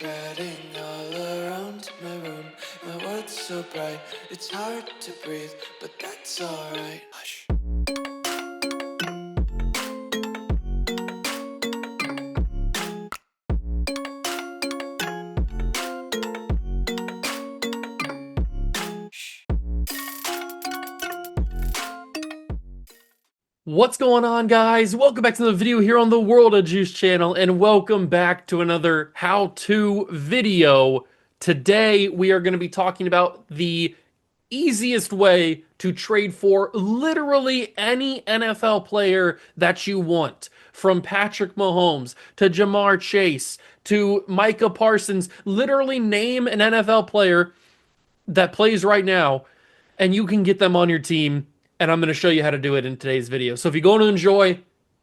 Spreading all around my room, my world's so bright, it's hard to breathe, but that's alright. Hush. What's going on, guys? Welcome back to the video here on the World of Juice channel, and welcome back to another how-to video. Today, we are going to be talking about the easiest way to trade for literally any NFL player that you want. From Patrick Mahomes to Jamar Chase to Micah Parsons. Literally name an NFL player that plays right now, and you can get them on your team, and I'm going to show you how to do it in today's video. So if you're going to enjoy,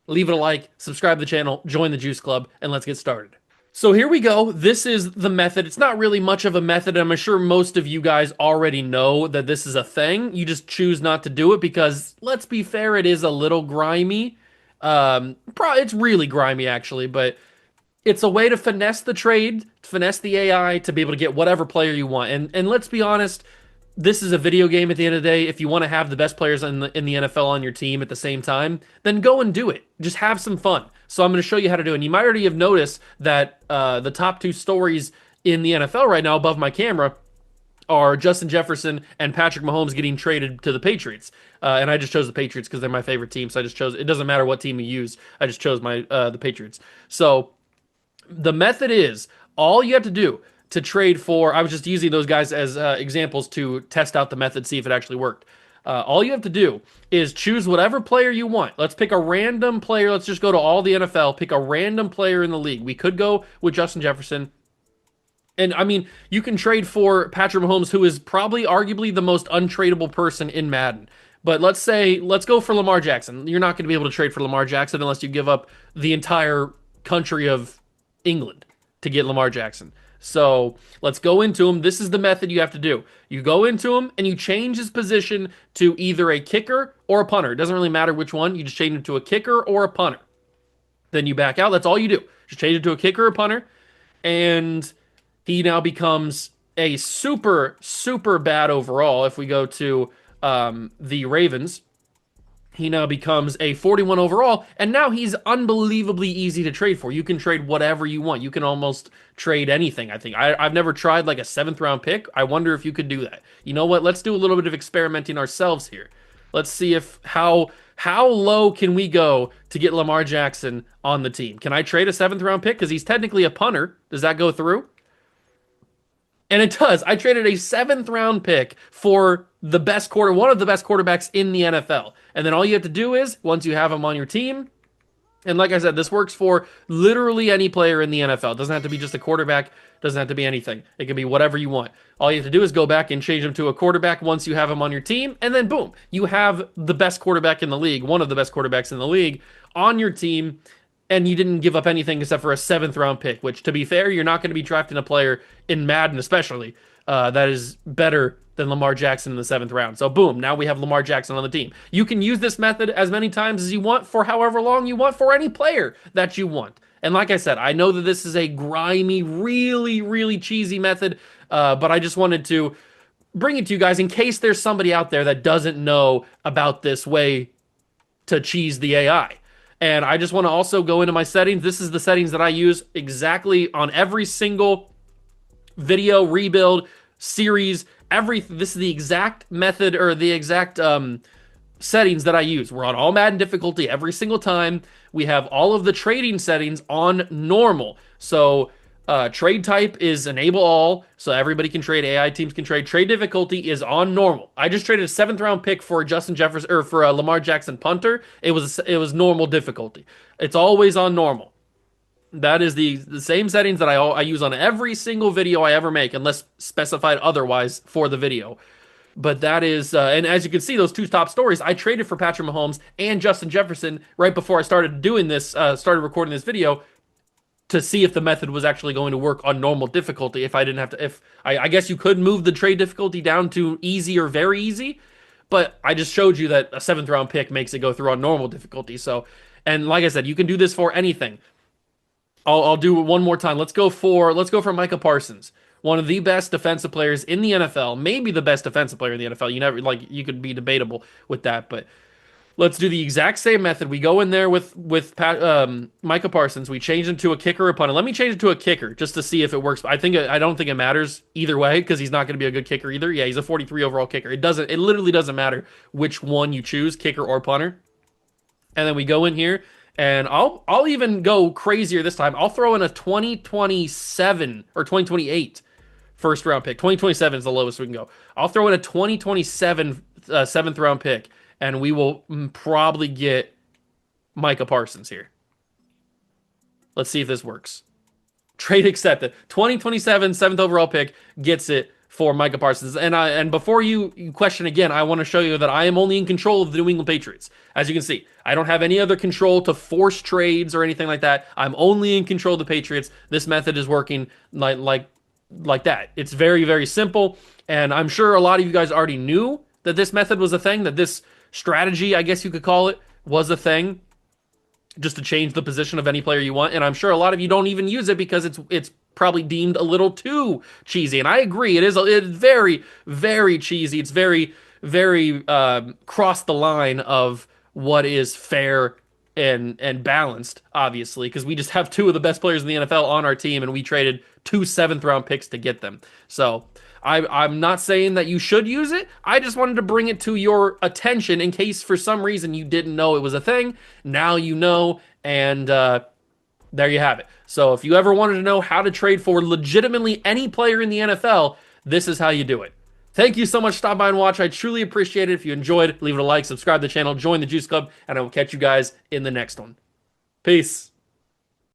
leave it a like, subscribe to the channel, join the Juice Club, and let's get started. So here we go. This is the method. It's not really much of a method. I'm sure most of you guys already know that this is a thing. You just choose not to do it because, let's be fair, it is a little grimy. It's really grimy, actually, but it's a way to finesse the trade, finesse the AI to be able to get whatever player you want. And let's be honest, this is a video game at the end of the day. If you want to have the best players in the NFL on your team at the same time, then go and do it. Just have some fun. So I'm going to show you how to do it. And you might already have noticed that the top two stories in the NFL right now above my camera are Justin Jefferson and Patrick Mahomes getting traded to the Patriots. And I just chose the Patriots because they're my favorite team. So I just chose, it doesn't matter what team you use. I just chose the Patriots. So the method is all you have to do to trade for. I was just using those guys as examples to test out the method, see if it actually worked. All you have to do is choose whatever player you want. Let's pick a random player. Let's just go to all the NFL, pick a random player in the league. We could go with Justin Jefferson. And I mean, you can trade for Patrick Mahomes, who is probably arguably the most untradeable person in Madden. But let's go for Lamar Jackson. You're not going to be able to trade for Lamar Jackson unless you give up the entire country of England to get Lamar Jackson. So let's go into him. This is the method you have to do. You go into him and you change his position to either a kicker or a punter. It doesn't really matter which one. You just change him to a kicker or a punter. Then you back out. That's all you do. Just change it to a kicker or a punter. And he now becomes a super, super bad overall. If we go to the Ravens, he now becomes a 41 overall, and now he's unbelievably easy to trade for. You can trade whatever you want. You can almost trade anything, I think. I've never tried like a 7th round pick. I wonder if you could do that. You know what? Let's do a little bit of experimenting ourselves here. Let's see if how low can we go to get Lamar Jackson on the team. Can I trade a 7th round pick? Because he's technically a punter. Does that go through? And it does. I traded a 7th round pick for one of the best quarterbacks in the NFL. And then all you have to do is, once you have him on your team, and like I said, this works for literally any player in the NFL. It doesn't have to be just a quarterback. It doesn't have to be anything. It can be whatever you want. All you have to do is go back and change him to a quarterback once you have him on your team. And then boom, you have the best quarterback in the league, one of the best quarterbacks in the league on your team. And you didn't give up anything except for a 7th round pick, which, to be fair, you're not going to be drafting a player in Madden, especially, that is better than Lamar Jackson in the 7th round. So, boom, now we have Lamar Jackson on the team. You can use this method as many times as you want for however long you want for any player that you want. And like I said, I know that this is a grimy, really, really cheesy method, but I just wanted to bring it to you guys in case there's somebody out there that doesn't know about this way to cheese the AI. And I just want to also go into my settings. This is the settings that I use exactly on every single video, rebuild, series, this is the exact method or the exact settings that I use. We're on all Madden difficulty every single time. We have all of the trading settings on normal. So trade type is enable all, so everybody can trade. AI teams can trade. Trade difficulty is on normal. I just traded a 7th round pick for Justin Jefferson or for a Lamar Jackson punter. It was normal difficulty. It's always on normal. That is the same settings that I use on every single video I ever make, unless specified otherwise for the video. But that is, and as you can see, those two top stories, I traded for Patrick Mahomes and Justin Jefferson right before I started doing this, started recording this video, to see if the method was actually going to work on normal difficulty. If I didn't have to, I guess you could move the trade difficulty down to easy or very easy, but I just showed you that a 7th round pick makes it go through on normal difficulty. So, and like I said, you can do this for anything. I'll do it one more time. Let's go for Micah Parsons, one of the best defensive players in the NFL, maybe the best defensive player in the NFL. You never like you could be debatable with that, but let's do the exact same method. We go in there with Micah Parsons. We change him to a kicker or punter. Let me change it to a kicker just to see if it works. I don't think it matters either way because he's not going to be a good kicker either. Yeah, he's a 43 overall kicker. It literally doesn't matter which one you choose, kicker or punter. And then we go in here and I'll even go crazier this time. I'll throw in a 2027 or 2028 first round pick. 2027 is the lowest we can go. I'll throw in a 2027 seventh round pick, and we will probably get Micah Parsons here. Let's see if this works. Trade accepted. 2027 seventh overall pick gets it for Micah Parsons. And before you question again, I want to show you that I am only in control of the New England Patriots. As you can see, I don't have any other control to force trades or anything like that. I'm only in control of the Patriots. This method is working like that. It's very, very simple. And I'm sure a lot of you guys already knew that this method was a thing, that this strategy, I guess you could call it, was a thing, just to change the position of any player you want. And I'm sure a lot of you don't even use it because it's probably deemed a little too cheesy. And I agree, it's very, very cheesy. It's very, very cross the line of what is fair and balanced, obviously, because we just have two of the best players in the NFL on our team, and we traded two seventh round picks to get them. So I'm not saying that you should use it. I just wanted to bring it to your attention in case for some reason you didn't know it was a thing. Now you know, and there you have it. So if you ever wanted to know how to trade for legitimately any player in the NFL, this is how you do it. Thank you so much for stopping by and watch. I truly appreciate it. If you enjoyed, leave it a like, subscribe to the channel, join the Juice Club, and I will catch you guys in the next one. Peace.